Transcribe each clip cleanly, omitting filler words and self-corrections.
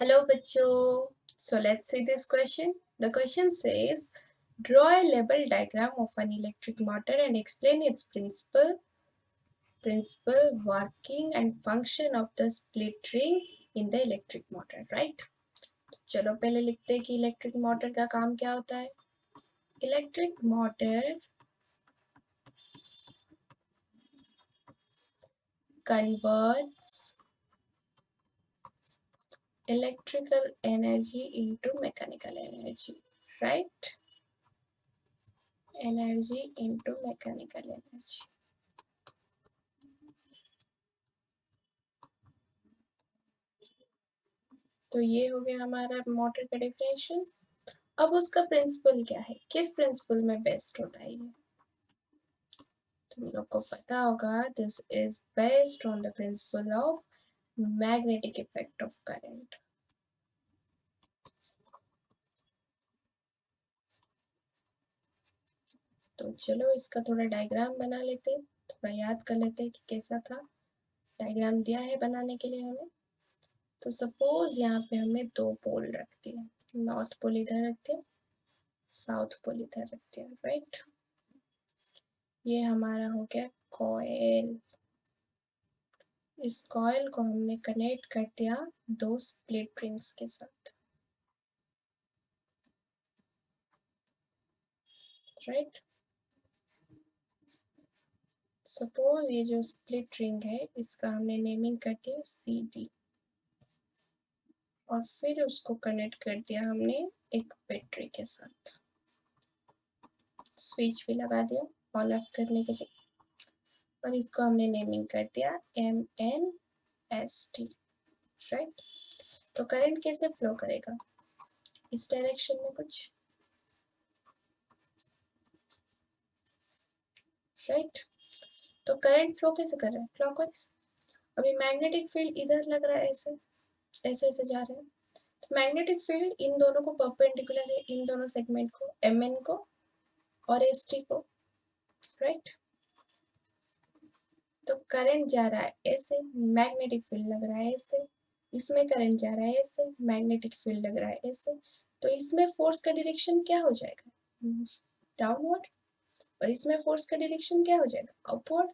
Hello बच्चों. So let's see this question. The question says, draw a label diagram of an electric motor and explain its principle, working and function of the split ring in the electric motor. Right? चलो पहले लिखते हैं कि electric motor का काम क्या होता है. Electric motor converts electrical energy into mechanical energy. Right? Energy into mechanical energy. तो ये हो गया हमारा मोटर का डेफिनेशन. अब उसका प्रिंसिपल क्या है, किस प्रिंसिपल में बेस्ड होता है ये तुम लोग को पता होगा. This is based on the principle of magnetic effect of current. तो चलो इसका थोड़ा डायग्राम बना लेते, थोड़ा याद कर लेते कि कैसा था. डायग्राम दिया है बनाने के लिए हमें. तो सपोज यहाँ पे हमने दो पोल रख दिए. नॉर्थ पोल इधर रखते हैं, साउथ पोल इधर रखते हैं. राइट, ये हमारा हो गया कॉइल. इस कॉइल को हमने कनेक्ट कर दिया दो स्प्लिट रिंग्स के साथ. राइट, सपोज ये जो स्प्लिट रिंग है इसका हमने नेमिंग कर दिया CD और फिर उसको कनेक्ट कर दिया हमने एक बैटरी के साथ. स्विच भी लगा दिया ऑन ऑफ करने के लिए और इसको हमने नेमिंग कर दिया MNST. राइट, तो करंट कैसे फ्लो करेगा इस डायरेक्शन में कुछ. राइट, तो करंट फ्लो कैसे कर रहा है, क्लॉकवाइज. अभी मैग्नेटिक फील्ड इधर लग रहा है, ऐसे ऐसे ऐसे जा रहे हैं. तो मैग्नेटिक फील्ड इन दोनों को परपेंडिकुलर है, इन दोनों सेगमेंट को, MN को और ST को. राइट, तो करंट जा रहा है ऐसे, मैग्नेटिक फील्ड लग रहा है ऐसे. इसमें करंट जा रहा है ऐसे, मैग्नेटिक फील्ड लग रहा है ऐसे. तो इसमें फोर्स का डायरेक्शन क्या हो जाएगा, डाउनवर्ड. और इसमें फोर्स का डायरेक्शन क्या हो जाएगा, अपवर्ड.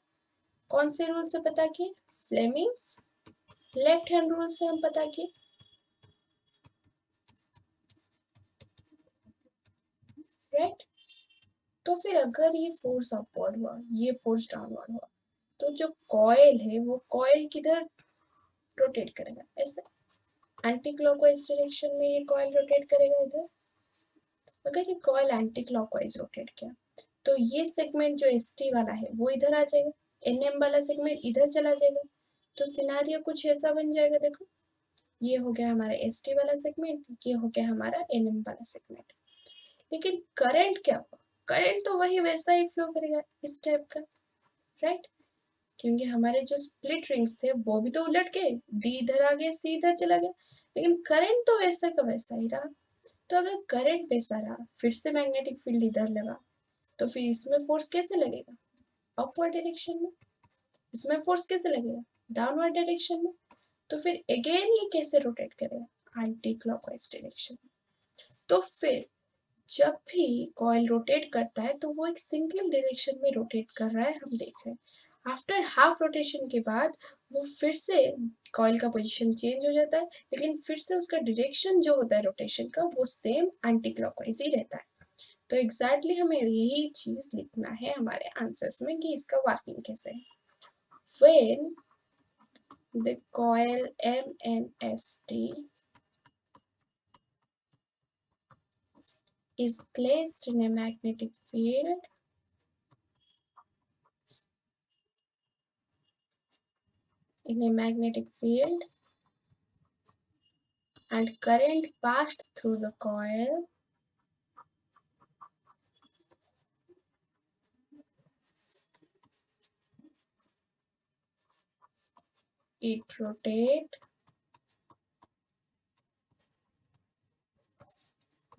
कौन से रूल से पता किए, फ्लेमिंग्स लेफ्ट हैंड रूल से हम पता किए. राइट, तो फिर अगर ये फोर्स अपवर्ड हुआ, ये फोर्स डाउनवर्ड हुआ, तो जो कॉइल है वो कॉइल किधर रोटेट करेगा, ऐसे एंटी क्लॉकवाइज डायरेक्शन में ये कॉइल रोटेट करेगा इधर. अगर ये कॉइल एंटी क्लॉकवाइज रोटेट किया तो ये सेगमेंट जो ST वाला है वो इधर आ जाएगा, NM वाला सेगमेंट इधर चला जाएगा. तो सिनारियो कुछ ऐसा बन जाएगा. देखो, ये हो गया हमारा ST वाला सेगमेंट, ये हो गया हमारा NM वाला सेगमेंट. लेकिन करंट क्या होगा, करंट तो वही वैसा ही फ्लो करेगा इस टाइप का. राइट, क्योंकि हमारे जो स्प्लिट रिंग्स थे वो भी तो उलट गए, D इधर आ गया, C इधर चला गया, लेकिन करंट तो वैसा का वैसा ही रहा. तो अगर करंट वैसा रहा, फिर से मैग्नेटिक फील्ड इधर लगा, तो फिर इसमें फोर्स कैसे लगेगा, अपवर्ड डायरेक्शन में. इसमें फोर्स कैसे लगेगा, डाउनवर्ड डायरेक्शन में. तो फिर अगेन ये कैसे रोटेट करेगा, एंटी क्लॉकवाइज डायरेक्शन में. तो फिर जब भी कॉइल रोटेट करता है तो वो एक सिंगल डायरेक्शन में रोटेट कर रहा है, हम देख रहे हैं. आफ्टर हाफ रोटेशन के बाद वो फिर से कॉइल का पोजीशन चेंज हो जाता है, लेकिन फिर से उसका डायरेक्शन जो होता है रोटेशन का वो सेम एंटी क्लॉकवाइज ही रहता है. तो एग्जैक्टली हमें यही चीज लिखना है हमारे आंसर्स में कि इसका वर्किंग कैसे है. When the coil MNST is placed in a magnetic field, and current passed through the coil, it rotates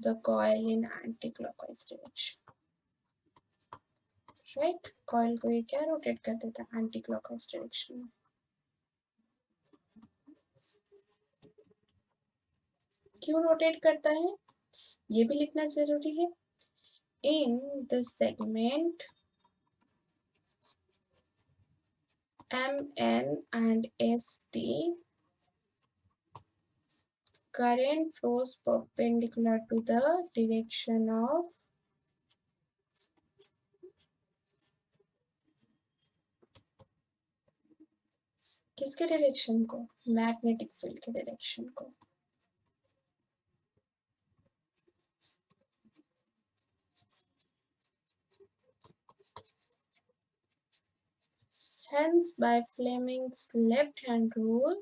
the coil in anti-clockwise direction. Right? Coil को ये क्या rotate कर देता है, anti-clockwise direction में. क्यों रोटेट करता है ये भी लिखना जरूरी है। In the segment MN and ST current flows perpendicular to the direction of किसके डायरेक्शन को, मैग्नेटिक फील्ड के डायरेक्शन को। Hence by Fleming's left hand rule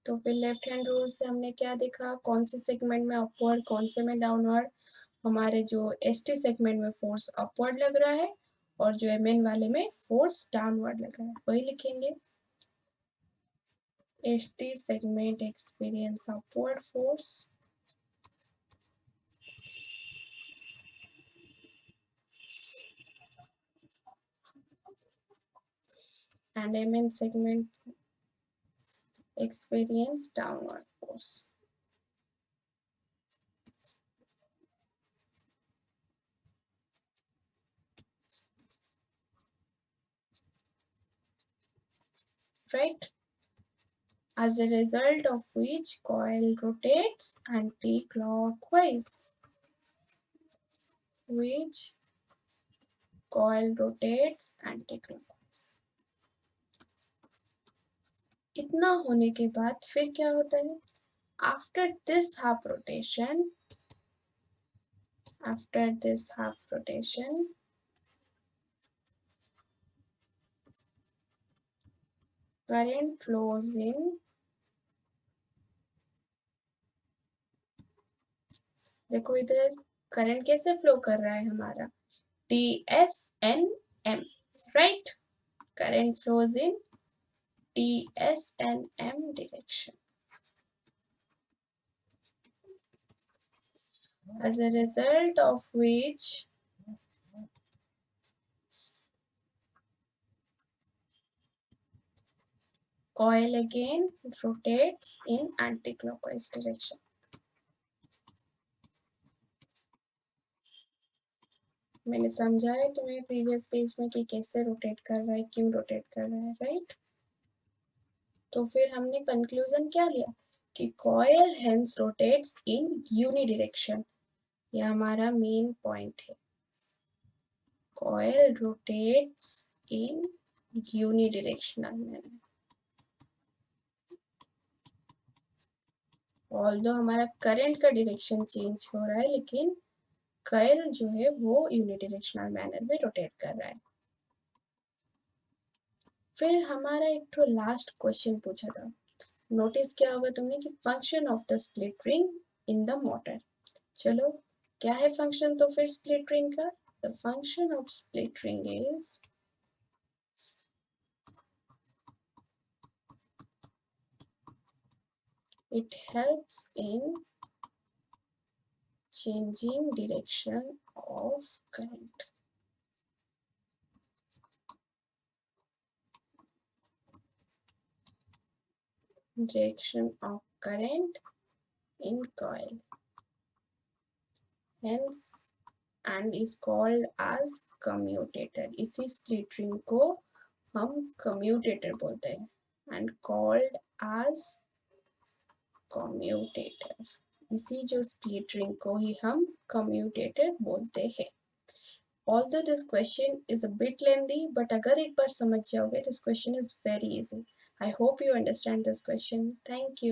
तो फिर लेफ्ट हैंड रूल से हमने क्या देखा, कौन से सेगमेंट में अपवर्ड कौन से में डाउनवर्ड। हमारे जो एसटी सेगमेंट में फोर्स अपवर्ड लग रहा है और जो एमएन वाले में फोर्स डाउनवर्ड लग रहा है, वही लिखेंगे। ST segment experience upward force and MN segment experience downward force. Right? As a result of which coil rotates anti-clockwise. Which coil rotates anti-clockwise. इतना होने के बाद फिर क्या होता है, after this half rotation, current flows in, देखो इधर करंट कैसे फ्लो कर रहा है हमारा, TSNM, right? Current flows in TSNM direction. As a result of which coil again rotates in anti-clockwise direction. मैंने समझाया तुम्हें प्रीवियस पेज में कि कैसे रोटेट कर रहा है, क्यों रोटेट कर रहा है, राइट? तो फिर हमने कंक्लूजन क्या लिया कि कॉयल हेंस रोटेट्स इन यूनि डायरेक्शन, ये हमारा मेन पॉइंट है। कॉयल रोटेट्स इन यूनिडायरेक्शनल मैनर। ऑल्दो हमारा करंट का डायरेक्शन चेंज हो रहा है, लेकिन कॉइल जो है वो यूनिडायरेक्शनल मैनर में रोटेट कर रहा है। फिर हमारा एक तो लास्ट क्वेश्चन पूछा था, नोटिस किया होगा तुमने कि function of the split ring in the motor. चलो क्या है फंक्शन तो फिर स्प्लिट रिंग का, the function of split ring is it helps in changing direction of current. Direction of current in coil. Hence and is called as commutator. इसी split ring को हम commutator बोलते हैं and called as commutator. इसी जो split ring को ही हम commutator बोलते हैं। Although this question is a bit lengthy, but अगर एक बार समझ जाओगे, this question is very easy. I hope you understand this question. Thank you.